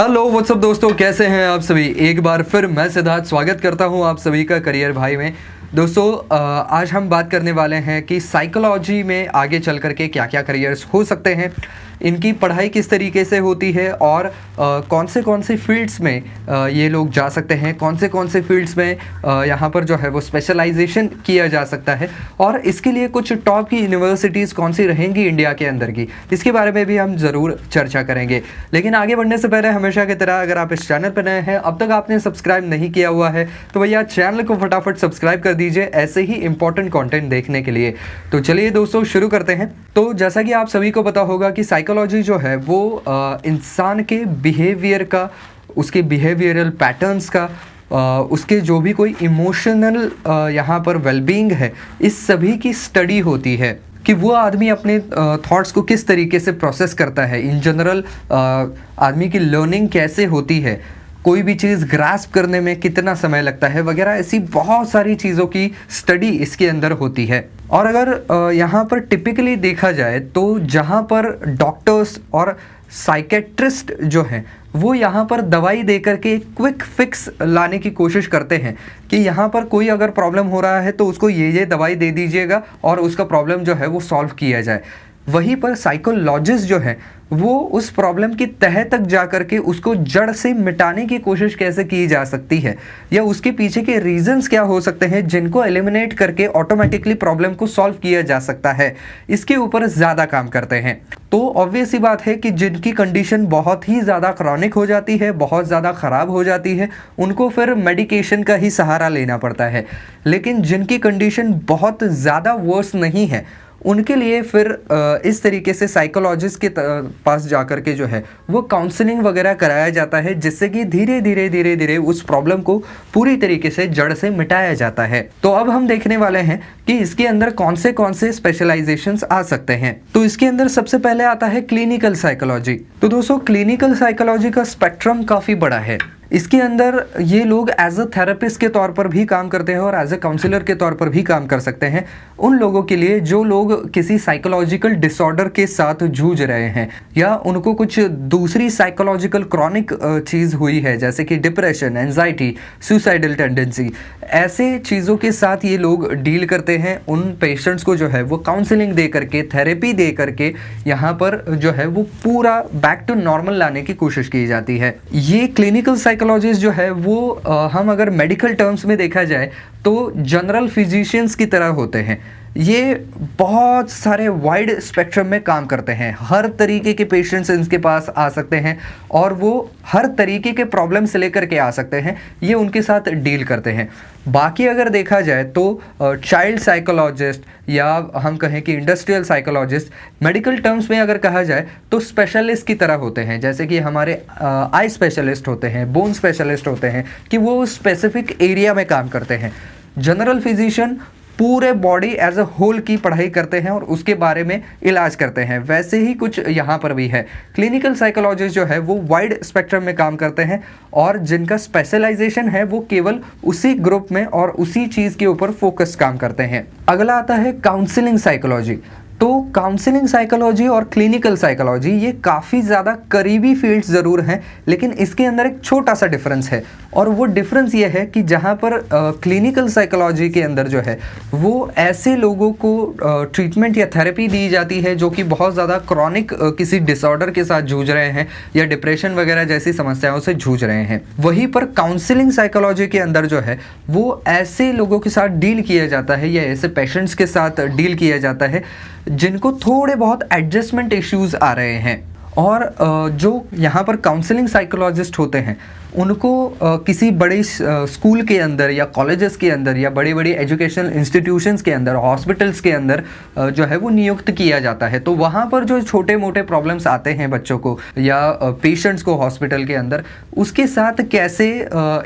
Hello what's up दोस्तों, कैसे हैं आप सभी। एक बार फिर मैं सिद्धार्थ स्वागत करता हूं आप सभी का करियर भाई में। दोस्तों आज हम बात करने वाले हैं कि साइकोलॉजी में आगे चल कर के क्या क्या करियर्स हो सकते हैं, इनकी पढ़ाई किस तरीके से होती है और कौन से फील्ड्स में ये लोग जा सकते हैं, कौन से फील्ड्स में यहाँ पर जो है वो स्पेशलाइजेशन किया जा सकता है और इसके लिए कुछ टॉप की यूनिवर्सिटीज़ कौन सी रहेंगी इंडिया के अंदर की, इसके बारे में भी हम ज़रूर चर्चा करेंगे। लेकिन आगे बढ़ने से पहले हमेशा की तरह अगर आप इस चैनल पर नए हैं, अब तक आपने सब्सक्राइब नहीं किया हुआ है तो भैया चैनल को फटाफट सब्सक्राइब कर दीजिए ऐसे ही इंपॉर्टेंट कंटेंट देखने के लिए। तो चलिए दोस्तों शुरू करते हैं। तो जैसा कि आप सभी को पता होगा कि साइकोलॉजी जो है वो इंसान के बिहेवियर का, उसके बिहेवियरल पैटर्न्स का, उसके जो भी कोई इमोशनल यहाँ पर वेलबींग है, इस सभी की स्टडी होती है कि वो आदमी अपने थॉट्स को किस तरीके से प्रोसेस करता है। इन जनरल आदमी की लर्निंग कैसे होती है, कोई भी चीज़ ग्रास्प करने में कितना समय लगता है वगैरह, ऐसी बहुत सारी चीज़ों की स्टडी इसके अंदर होती है। और अगर यहाँ पर टिपिकली देखा जाए तो जहाँ पर डॉक्टर्स और साइकेट्रिस्ट जो हैं वो यहाँ पर दवाई दे करके क्विक फिक्स लाने की कोशिश करते हैं कि यहाँ पर कोई अगर प्रॉब्लम हो रहा है तो उसको ये दवाई दे दीजिएगा और उसका प्रॉब्लम जो है वो सॉल्व किया जाए। वहीं पर साइकोलॉजिस्ट जो है वो उस प्रॉब्लम की तह तक जा करके उसको जड़ से मिटाने की कोशिश कैसे की जा सकती है या उसके पीछे के रीजंस क्या हो सकते हैं जिनको एलिमिनेट करके ऑटोमेटिकली प्रॉब्लम को सॉल्व किया जा सकता है, इसके ऊपर ज़्यादा काम करते हैं। तो ऑब्वियस ही बात है कि जिनकी कंडीशन बहुत ही ज़्यादा क्रॉनिक हो जाती है, बहुत ज़्यादा ख़राब हो जाती है, उनको फिर मेडिकेशन का ही सहारा लेना पड़ता है। लेकिन जिनकी कंडीशन बहुत ज़्यादा वर्स नहीं है उनके लिए फिर इस तरीके से साइकोलॉजिस्ट के पास जाकर के जो है वो काउंसलिंग वगैरह कराया जाता है, जिससे कि धीरे धीरे उस प्रॉब्लम को पूरी तरीके से जड़ से मिटाया जाता है। तो अब हम देखने वाले हैं कि इसके अंदर कौन से स्पेशलाइजेशंस आ सकते हैं। तो इसके अंदर सबसे पहले आता है क्लिनिकल साइकोलॉजी। तो दोस्तों क्लिनिकल साइकोलॉजी का स्पेक्ट्रम काफ़ी बड़ा है। इसके अंदर ये लोग एज अ थेरेपिस्ट के तौर पर भी काम करते हैं और एज अ काउंसलर के तौर पर भी काम कर सकते हैं उन लोगों के लिए जो लोग किसी साइकोलॉजिकल डिसऑर्डर के साथ जूझ रहे हैं या उनको कुछ दूसरी साइकोलॉजिकल क्रॉनिक चीज़ हुई है, जैसे कि डिप्रेशन, एंजाइटी, सुसाइडल टेंडेंसी, ऐसे चीज़ों के साथ ये लोग डील करते हैं। उन पेशेंट्स को जो है वो काउंसलिंग दे करके, थेरेपी दे करके यहाँ पर जो है वो पूरा बैक टू नॉर्मल लाने की कोशिश की जाती है। ये क्लिनिकल साइकोलॉजिस्ट जो है वो हम अगर मेडिकल टर्म्स में देखा जाए तो जनरल फिजिशियंस की तरह होते हैं। ये बहुत सारे वाइड स्पेक्ट्रम में काम करते हैं, हर तरीके के पेशेंट्स इनके पास आ सकते हैं और वो हर तरीके के प्रॉब्लम से लेकर के आ सकते हैं, ये उनके साथ डील करते हैं। बाकी अगर देखा जाए तो चाइल्ड साइकोलॉजिस्ट या हम कहें कि इंडस्ट्रियल साइकोलॉजिस्ट, मेडिकल टर्म्स में अगर कहा जाए तो स्पेशलिस्ट की तरह होते हैं, जैसे कि हमारे आई स्पेशलिस्ट होते हैं, बोन स्पेशलिस्ट होते हैं कि वो स्पेसिफिक एरिया में काम करते हैं। जनरल फिजिशियन पूरे बॉडी एज अ होल की पढ़ाई करते हैं और उसके बारे में इलाज करते हैं। वैसे ही कुछ यहाँ पर भी है। क्लिनिकल साइकोलॉजिस्ट जो है वो वाइड स्पेक्ट्रम में काम करते हैं और जिनका स्पेशलाइजेशन है वो केवल उसी ग्रुप में और उसी चीज़ के ऊपर फोकस काम करते हैं। अगला आता है काउंसलिंग साइकोलॉजी। तो काउंसलिंग साइकोलॉजी और क्लिनिकल साइकोलॉजी ये काफ़ी ज़्यादा करीबी फील्ड्स ज़रूर हैं, लेकिन इसके अंदर एक छोटा सा डिफरेंस है और वो डिफरेंस ये है कि जहाँ पर क्लिनिकल साइकोलॉजी के अंदर जो है वो ऐसे लोगों को ट्रीटमेंट या थेरेपी दी जाती है जो कि बहुत ज़्यादा क्रॉनिक किसी डिसऑर्डर के साथ जूझ रहे हैं या डिप्रेशन वगैरह जैसी समस्याओं से जूझ रहे हैं। वहीं पर काउंसलिंग साइकोलॉजी के अंदर जो है वो ऐसे लोगों के साथ डील किया जाता है या ऐसे पेशेंट्स के साथ डील किया जाता है जिनको थोड़े बहुत एडजस्टमेंट इश्यूज आ रहे हैं। और जो यहाँ पर काउंसलिंग साइकोलॉजिस्ट होते हैं उनको किसी बड़े स्कूल के अंदर या कॉलेजेस के अंदर या बड़ी बड़ी एजुकेशनल इंस्टीट्यूशंस के अंदर, हॉस्पिटल्स के अंदर जो है वो नियुक्त किया जाता है। तो वहाँ पर जो छोटे मोटे प्रॉब्लम्स आते हैं बच्चों को या पेशेंट्स को हॉस्पिटल के अंदर, उसके साथ कैसे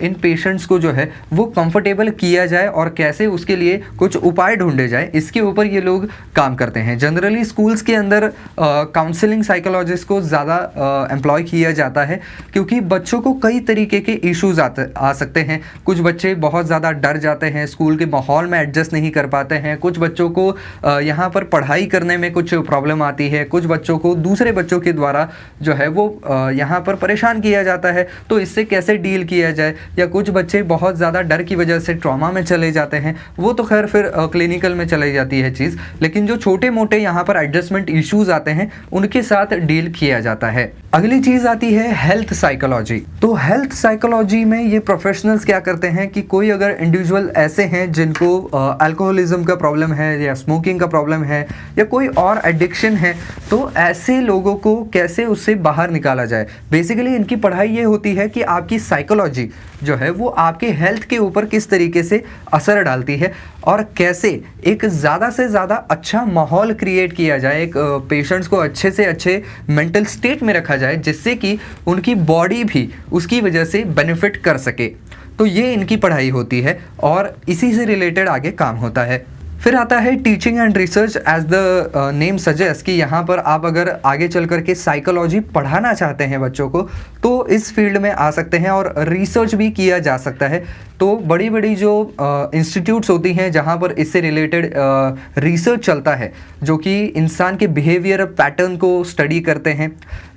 इन पेशेंट्स को जो है वो कंफर्टेबल किया जाए और कैसे उसके लिए कुछ उपाय ढूंढे जाए, इसके ऊपर ये लोग काम करते हैं। जनरली स्कूल्स के अंदर काउंसलिंग साइकोलॉजिस्ट को को ज़्यादा एम्प्लॉय किया जाता है, क्योंकि बच्चों को कई तरीके के इश्यूज आ सकते हैं। कुछ बच्चे बहुत ज़्यादा डर जाते हैं, स्कूल के माहौल में एडजस्ट नहीं कर पाते हैं, कुछ बच्चों को यहाँ पर पढ़ाई करने में कुछ प्रॉब्लम आती है, कुछ बच्चों को दूसरे बच्चों के द्वारा जो है वो यहाँ पर परेशान किया जाता है, तो इससे कैसे डील किया जाए। या कुछ बच्चे बहुत ज़्यादा डर की वजह से ट्रॉमा में चले जाते हैं, वो तो खैर फिर क्लिनिकल में चली जाती है चीज़, लेकिन जो छोटे मोटे यहाँ पर एडजस्टमेंट इश्यूज आते हैं उनके साथ डील किया जाता है। अगली चीज़ आती है हेल्थ साइकोलॉजी। तो हेल्थ साइकोलॉजी में ये प्रोफेशनल्स क्या करते हैं कि कोई अगर इंडिविजुअल ऐसे हैं जिनको अल्कोहलिज्म का प्रॉब्लम है या स्मोकिंग का प्रॉब्लम है या कोई और एडिक्शन है, तो ऐसे लोगों को कैसे उससे बाहर निकाला जाए। बेसिकली इनकी पढ़ाई ये होती है कि आपकी साइकोलॉजी जो है वो आपके हेल्थ के ऊपर किस तरीके से असर डालती है और कैसे एक ज़्यादा से ज़्यादा अच्छा माहौल क्रिएट किया जाए, एक पेशेंट्स को अच्छे से अच्छे मेंटल स्टेट में रखा जाए जिससे कि उनकी बॉडी भी उसकी वजह से बेनिफिट कर सके। तो ये इनकी पढ़ाई होती है और इसी से रिलेटेड आगे काम होता है। फिर आता है teaching and research. As the name suggest कि यहाँ पर आप अगर आगे चल कर के साइकोलॉजी पढ़ाना चाहते हैं बच्चों को, तो इस फील्ड में आ सकते हैं और रिसर्च भी किया जा सकता है। तो बड़ी बड़ी जो इंस्टीट्यूट्स होती हैं जहाँ पर इससे रिलेटेड रिसर्च चलता है, जो कि इंसान के बिहेवियर पैटर्न को स्टडी करते हैं,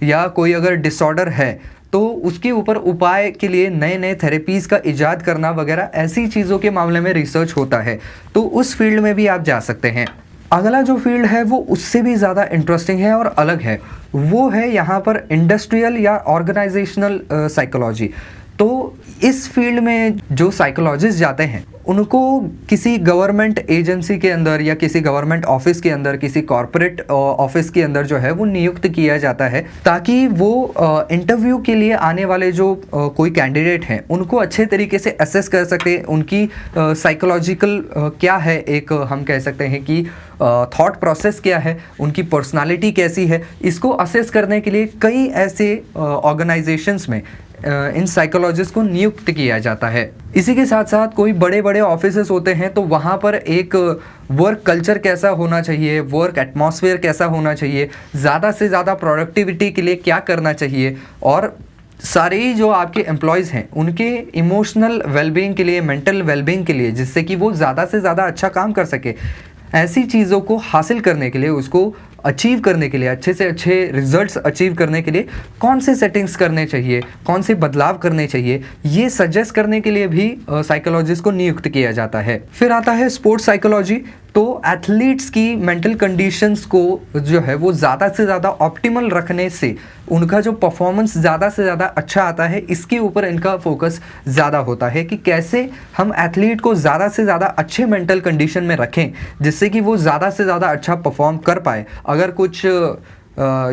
या कोई अगर डिसऑर्डर है तो उसके ऊपर उपाय के लिए नए नए थेरेपीज़ का इजाद करना वगैरह, ऐसी चीज़ों के मामले में रिसर्च होता है। तो उस फील्ड में भी आप जा सकते हैं। अगला जो फील्ड है वो उससे भी ज़्यादा इंटरेस्टिंग है और अलग है, वो है यहाँ पर इंडस्ट्रियल या ऑर्गेनाइजेशनल साइकोलॉजी। तो इस फील्ड में जो साइकोलॉजिस्ट जाते हैं उनको किसी गवर्नमेंट एजेंसी के अंदर या किसी गवर्नमेंट ऑफिस के अंदर, किसी कॉरपोरेट ऑफिस के अंदर जो है वो नियुक्त किया जाता है, ताकि वो इंटरव्यू के लिए आने वाले जो कोई कैंडिडेट हैं उनको अच्छे तरीके से असेस कर सके। उनकी साइकोलॉजिकल क्या है, एक हम कह सकते हैं कि थॉट प्रोसेस क्या है, उनकी पर्सनालिटी कैसी है, इसको असेस करने के लिए कई ऐसे ऑर्गेनाइजेशंस में इन साइकोलॉजिस्ट को नियुक्त किया जाता है। इसी के साथ साथ कोई बड़े बड़े ऑफिसेस होते हैं तो वहाँ पर एक वर्क कल्चर कैसा होना चाहिए, वर्क एटमॉस्फेयर कैसा होना चाहिए, ज़्यादा से ज़्यादा प्रोडक्टिविटी के लिए क्या करना चाहिए, और सारे जो आपके एम्प्लॉयज़ हैं उनके इमोशनल वेलबींग के लिए, मेंटल वेलबींग के लिए, जिससे कि वो ज़्यादा से ज़्यादा अच्छा काम कर सके, ऐसी चीज़ों को हासिल करने के लिए, उसको अचीव करने के लिए, अच्छे से अच्छे रिजल्ट्स अचीव करने के लिए कौन से सेटिंग्स करने चाहिए, कौन से बदलाव करने चाहिए, ये सजेस्ट करने के लिए भी साइकोलॉजिस्ट को नियुक्त किया जाता है। फिर आता है स्पोर्ट्स साइकोलॉजी। तो एथलीट्स की मेंटल कंडीशंस को जो है वो ज़्यादा से ज़्यादा ऑप्टिमल रखने से उनका जो परफॉर्मेंस ज़्यादा से ज़्यादा अच्छा आता है, इसके ऊपर इनका फोकस ज़्यादा होता है कि कैसे हम एथलीट को ज़्यादा से ज़्यादा अच्छे मेंटल कंडीशन में रखें जिससे कि वो ज़्यादा से ज़्यादा अच्छा परफॉर्म कर पाए। अगर कुछ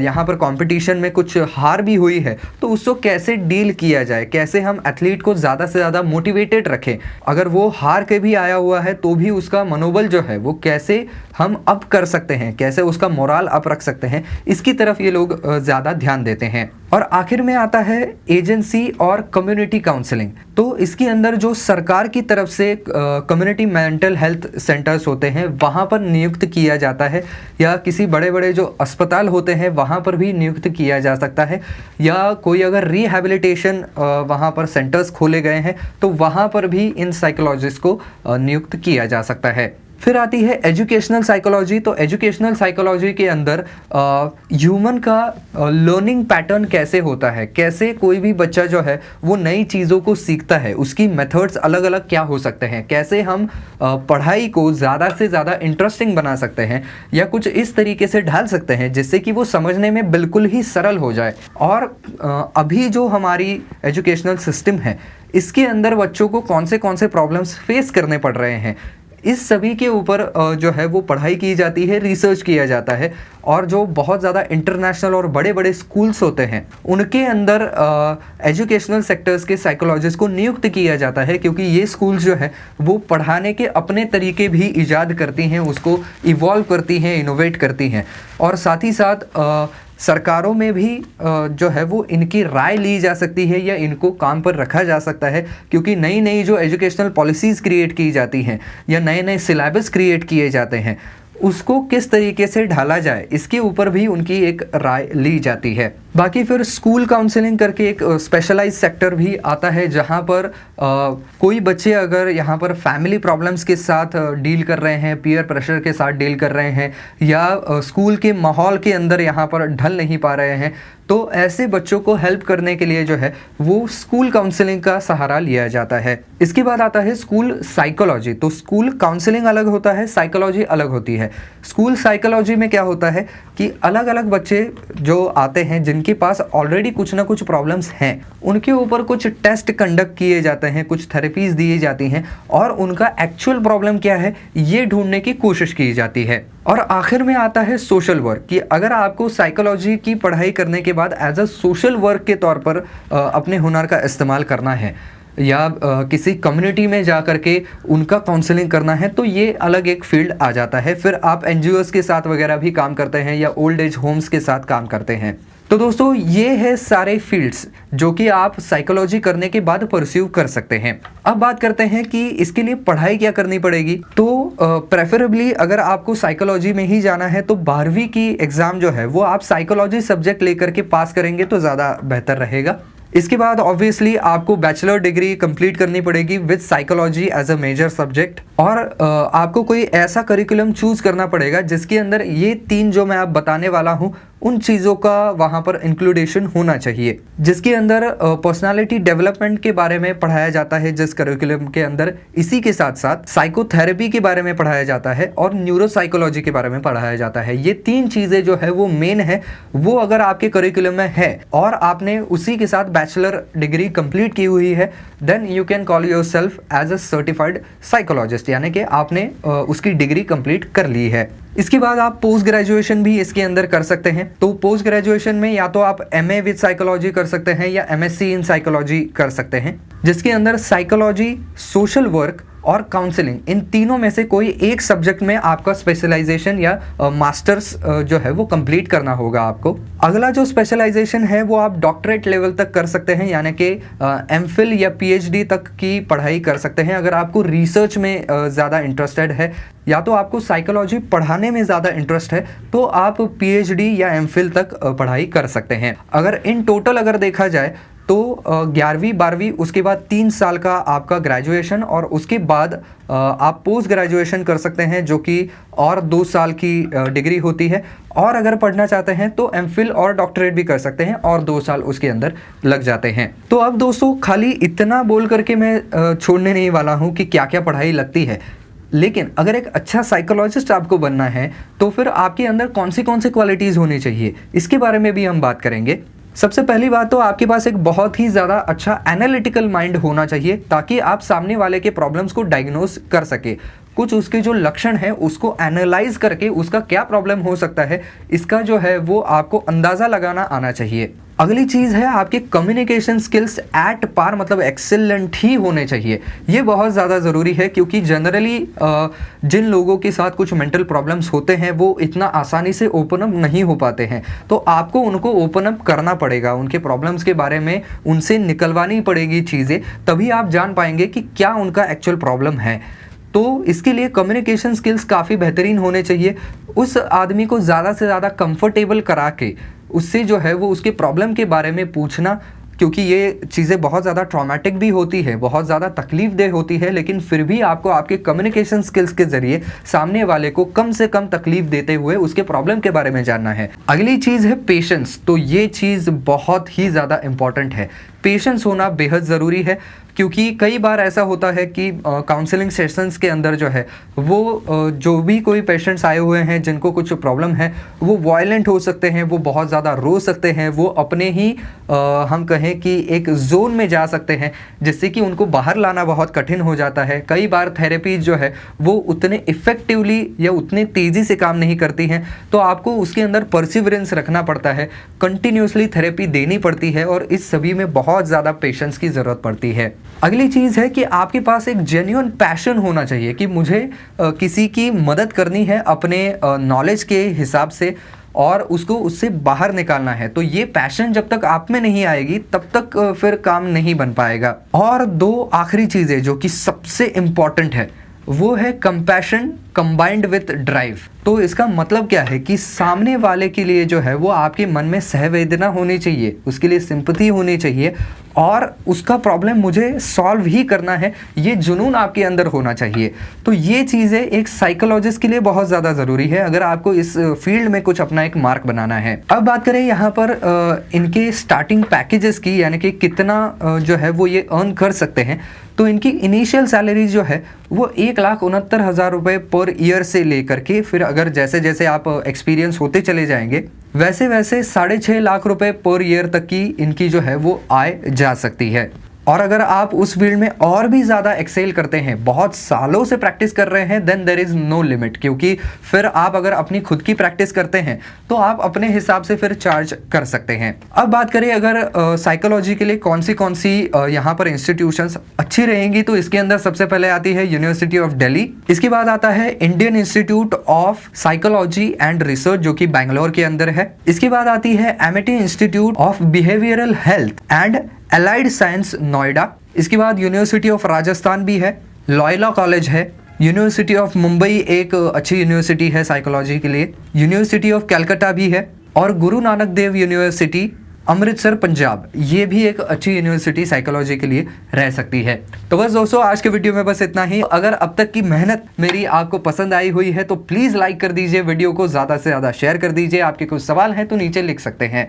यहाँ पर कंपटीशन में कुछ हार भी हुई है तो उसको कैसे डील किया जाए, कैसे हम एथलीट को ज़्यादा से ज़्यादा मोटिवेटेड रखें। अगर वो हार के भी आया हुआ है तो भी उसका मनोबल जो है वो कैसे हम अप कर सकते हैं, कैसे उसका मोराल अप रख सकते हैं, इसकी तरफ ये लोग ज़्यादा ध्यान देते हैं। और आखिर में आता है एजेंसी और कम्युनिटी काउंसलिंग। तो इसके अंदर जो सरकार की तरफ से कम्युनिटी मेंटल हेल्थ सेंटर्स होते हैं वहाँ पर नियुक्त किया जाता है, या किसी बड़े बड़े जो अस्पताल होते हैं वहाँ पर भी नियुक्त किया जा सकता है, या कोई अगर रिहैबिलिटेशन वहाँ पर सेंटर्स खोले गए हैं तो वहाँ पर भी इन साइकोलॉजिस्ट को नियुक्त किया जा सकता है। फिर आती है एजुकेशनल साइकोलॉजी। तो एजुकेशनल साइकोलॉजी के अंदर ह्यूमन का लर्निंग पैटर्न कैसे होता है, कैसे कोई भी बच्चा जो है वो नई चीज़ों को सीखता है, उसकी मेथड्स अलग अलग क्या हो सकते हैं, कैसे हम पढ़ाई को ज़्यादा से ज़्यादा इंटरेस्टिंग बना सकते हैं या कुछ इस तरीके से ढाल सकते हैं जिससे कि वो समझने में बिल्कुल ही सरल हो जाए। और अभी जो हमारी एजुकेशनल सिस्टम है इसके अंदर बच्चों को कौन से प्रॉब्लम्स फेस करने पड़ रहे हैं, इस सभी के ऊपर जो है वो पढ़ाई की जाती है, रिसर्च किया जाता है। और जो बहुत ज़्यादा इंटरनेशनल और बड़े बड़े स्कूल्स होते हैं उनके अंदर एजुकेशनल सेक्टर्स के साइकोलॉजिस्ट को नियुक्त किया जाता है, क्योंकि ये स्कूल्स जो है वो पढ़ाने के अपने तरीके भी ईजाद करती हैं, उसको इवॉल्व करती हैं, इनोवेट करती हैं। और साथ ही साथ सरकारों में भी जो है वो इनकी राय ली जा सकती है या इनको काम पर रखा जा सकता है, क्योंकि नई नई जो एजुकेशनल पॉलिसीज़ क्रिएट की जाती हैं या नए नए सिलेबस क्रिएट किए जाते हैं उसको किस तरीके से ढाला जाए इसके ऊपर भी उनकी एक राय ली जाती है। बाकी फिर स्कूल काउंसलिंग करके एक स्पेशलाइज सेक्टर भी आता है, जहाँ पर कोई बच्चे अगर यहाँ पर फैमिली प्रॉब्लम्स के साथ डील कर रहे हैं, पीयर प्रेशर के साथ डील कर रहे हैं, या स्कूल के माहौल के अंदर यहाँ पर ढल नहीं पा रहे हैं, तो ऐसे बच्चों को हेल्प करने के लिए जो है वो स्कूल काउंसलिंग का सहारा लिया जाता है। इसके बाद आता है स्कूल साइकोलॉजी। तो स्कूल काउंसलिंग अलग होता है, साइकोलॉजी अलग होती है। स्कूल साइकोलॉजी में क्या होता है कि अलग अलग बच्चे जो आते हैं जिनके पास ऑलरेडी कुछ ना कुछ प्रॉब्लम्स हैं, उनके ऊपर कुछ टेस्ट कंडक्ट किए जाते हैं, कुछ थेरेपीज दी जाती हैं और उनका एक्चुअल प्रॉब्लम क्या है ये ढूंढने की कोशिश की जाती है। और आखिर में आता है सोशल वर्क, कि अगर आपको साइकोलॉजी की पढ़ाई करने के बाद एज अ सोशल वर्क के तौर पर अपने हुनर का इस्तेमाल करना है या किसी कम्युनिटी में जा कर के उनका काउंसलिंग करना है, तो ये अलग एक फील्ड आ जाता है। फिर आप एनजीओज़ के साथ वगैरह भी काम करते हैं या ओल्ड एज होम्स के साथ काम करते हैं। तो दोस्तों ये है सारे फील्ड्स जो कि आप साइकोलॉजी करने के बाद परस्यू कर सकते हैं। अब बात करते हैं कि इसके लिए पढ़ाई क्या करनी पड़ेगी। तो प्रेफरेबली अगर आपको साइकोलॉजी में ही जाना है तो 12वीं की एग्ज़ाम जो है वो आप साइकोलॉजी सब्जेक्ट लेकर के पास करेंगे तो ज़्यादा बेहतर रहेगा। इसके बाद ऑब्वियसली आपको बैचलर डिग्री कंप्लीट करनी पड़ेगी with psychology as a major subject, और आपको कोई ऐसा करिकुलम चूज करना पड़ेगा जिसके अंदर ये 3 जो मैं आप बताने वाला हूँ उन चीज़ों का वहाँ पर इंक्लूडेशन होना चाहिए, जिसके अंदर पर्सनालिटी डेवलपमेंट के बारे में पढ़ाया जाता है जिस करिकुलम के अंदर, इसी के साथ साथ साइकोथेरेपी के बारे में पढ़ाया जाता है और न्यूरोसाइकोलॉजी के बारे में पढ़ाया जाता है। ये 3 चीज़ें जो है वो मेन है, वो अगर आपके करिकुलम में है और आपने उसी के साथ बैचलर डिग्री कंप्लीट की हुई है, then you can call yourself as a certified psychologist, यानी कि आपने उसकी डिग्री कंप्लीट कर ली है। इसके बाद आप पोस्ट ग्रेजुएशन भी इसके अंदर कर सकते हैं। तो पोस्ट ग्रेजुएशन में या तो आप एमए विद साइकोलॉजी कर सकते हैं या एमएससी इन साइकोलॉजी कर सकते हैं, जिसके अंदर साइकोलॉजी, सोशल वर्क और काउंसलिंग, इन तीनों में से कोई एक सब्जेक्ट में आपका स्पेशलाइजेशन या मास्टर्स जो है वो कंप्लीट करना होगा आपको। अगला जो स्पेशलाइजेशन है वो आप डॉक्टरेट लेवल तक कर सकते हैं, यानी कि एमफिल या पीएचडी तक की पढ़ाई कर सकते हैं। अगर आपको रिसर्च में ज़्यादा इंटरेस्टेड है या तो आपको साइकोलॉजी पढ़ाने में ज़्यादा इंटरेस्ट है तो आप पीएचडी या एमफिल तक पढ़ाई कर सकते हैं। अगर इन टोटल अगर देखा जाए तो 11वीं 12वीं उसके बाद 3 साल का आपका ग्रेजुएशन, और उसके बाद आप पोस्ट ग्रेजुएशन कर सकते हैं जो कि और 2 साल की डिग्री होती है, और अगर पढ़ना चाहते हैं तो एमफिल और डॉक्टरेट भी कर सकते हैं और 2 साल उसके अंदर लग जाते हैं। तो अब दोस्तों खाली इतना बोल करके मैं छोड़ने नहीं वाला हूँ कि क्या क्या पढ़ाई लगती है, लेकिन अगर एक अच्छा साइकोलॉजिस्ट आपको बनना है तो फिर आपके अंदर कौन सी क्वालिटीज़ होनी चाहिए, इसके बारे में भी हम बात करेंगे। सबसे पहली बात तो आपके पास एक बहुत ही ज़्यादा अच्छा एनालिटिकल माइंड होना चाहिए, ताकि आप सामने वाले के प्रॉब्लम्स को डायग्नोस कर सके। कुछ उसके जो लक्षण है उसको एनालाइज करके उसका क्या प्रॉब्लम हो सकता है इसका जो है वो आपको अंदाज़ा लगाना आना चाहिए। अगली चीज़ है आपके कम्युनिकेशन स्किल्स एट पार, मतलब एक्सेलेंट ही होने चाहिए। ये बहुत ज़्यादा ज़रूरी है क्योंकि जनरली जिन लोगों के साथ कुछ मेंटल प्रॉब्लम्स होते हैं वो इतना आसानी से ओपन अप नहीं हो पाते हैं, तो आपको उनको ओपन अप करना पड़ेगा, उनके प्रॉब्लम्स के बारे में उनसे निकलवानी पड़ेगी चीज़ें, तभी आप जान पाएंगे कि क्या उनका एक्चुअल प्रॉब्लम है। तो इसके लिए कम्युनिकेशन स्किल्स काफ़ी बेहतरीन होने चाहिए। उस आदमी को ज़्यादा से ज़्यादा कंफर्टेबल करा के उससे जो है वो उसके प्रॉब्लम के बारे में पूछना, क्योंकि ये चीज़ें बहुत ज़्यादा ट्रॉमेटिक भी होती है, बहुत ज़्यादा तकलीफ देह होती है, लेकिन फिर भी आपको आपके कम्युनिकेशन स्किल्स के ज़रिए सामने वाले को कम से कम तकलीफ देते हुए उसके प्रॉब्लम के बारे में जानना है। अगली चीज़ है पेशेंस। तो ये चीज़ बहुत ही ज़्यादा इम्पॉर्टेंट है, पेशेंस होना बेहद ज़रूरी है, क्योंकि कई बार ऐसा होता है कि काउंसलिंग सेशंस के अंदर जो है वो जो भी कोई पेशेंट्स आए हुए हैं जिनको कुछ प्रॉब्लम है वो वायलेंट हो सकते हैं, वो बहुत ज़्यादा रो सकते हैं, वो अपने ही हम कहें कि एक जोन में जा सकते हैं, जिससे कि उनको बाहर लाना बहुत कठिन हो जाता है। कई बार थेरेपी जो है वो उतने इफ़ेक्टिवली या उतने तेज़ी से काम नहीं करती हैं, तो आपको उसके अंदर परसिवरेंस रखना पड़ता है, कंटिन्यूसली थेरेपी देनी पड़ती है, और इस सभी में बहुत ज़्यादा पेशेंस की ज़रूरत पड़ती है। अगली चीज़ है कि आपके पास एक जेन्युइन पैशन होना चाहिए कि मुझे किसी की मदद करनी है अपने नॉलेज के हिसाब से और उसको उससे बाहर निकालना है। तो ये पैशन जब तक आप में नहीं आएगी तब तक फिर काम नहीं बन पाएगा। और 2 आखिरी चीज़ें जो कि सबसे इम्पॉर्टेंट है वो है कंपैशन कंबाइंड विथ ड्राइव। तो इसका मतलब क्या है कि सामने वाले के लिए जो है वो आपके मन में सहवेदना होनी चाहिए, उसके लिए सिंपैथी होनी चाहिए और उसका प्रॉब्लम मुझे सॉल्व ही करना है, ये जुनून आपके अंदर होना चाहिए। तो ये चीज़ें एक साइकोलॉजिस्ट के लिए बहुत ज़्यादा ज़रूरी है अगर आपको इस फील्ड में कुछ अपना एक मार्क बनाना है। अब बात करें यहाँ पर इनके स्टार्टिंग पैकेजेस की, यानी कि कितना जो है वो ये अर्न कर सकते हैं। तो इनकी इनिशियल सैलरी जो है वो 1,69,000 रुपये पर ईयर से लेकर के फिर अगर जैसे जैसे आप एक्सपीरियंस होते चले जाएंगे वैसे वैसे 6.5 लाख रुपए पर ईयर तक की इनकी जो है वो आय जा सकती है। और अगर आप उस फील्ड में और भी ज़्यादा एक्सेल करते हैं, बहुत सालों से प्रैक्टिस कर रहे हैं, then there is no limit, क्योंकि फिर आप अगर अपनी खुद की प्रैक्टिस करते हैं तो आप अपने हिसाब से फिर चार्ज कर सकते हैं। अब बात करें अगर साइकोलॉजी के लिए कौन सी यहाँ पर इंस्टीट्यूशंस अच्छी रहेंगी, तो इसके अंदर सबसे पहले आती है यूनिवर्सिटी ऑफ दिल्ली। इसके बाद आता है Indian institute of psychology and research जो कि बैंगलोर के अंदर है। इसके बाद आती है Amity institute of behavioural health and allied science Noida. इसके बाद यूनिवर्सिटी ऑफ राजस्थान भी है, लॉयला कॉलेज है, यूनिवर्सिटी ऑफ मुंबई एक अच्छी यूनिवर्सिटी है साइकोलॉजी के लिए, यूनिवर्सिटी ऑफ कलकत्ता भी है और गुरु नानक देव यूनिवर्सिटी अमृतसर पंजाब, ये भी एक अच्छी यूनिवर्सिटी साइकोलॉजी के लिए रह सकती है। तो बस दोस्तों आज के वीडियो में बस इतना ही। अगर अब तक की मेहनत मेरी आपको पसंद आई हुई है तो प्लीज़ लाइक कर दीजिए, वीडियो को ज़्यादा से ज़्यादा शेयर कर दीजिए। आपके कुछ सवाल हैं तो नीचे लिख सकते हैं।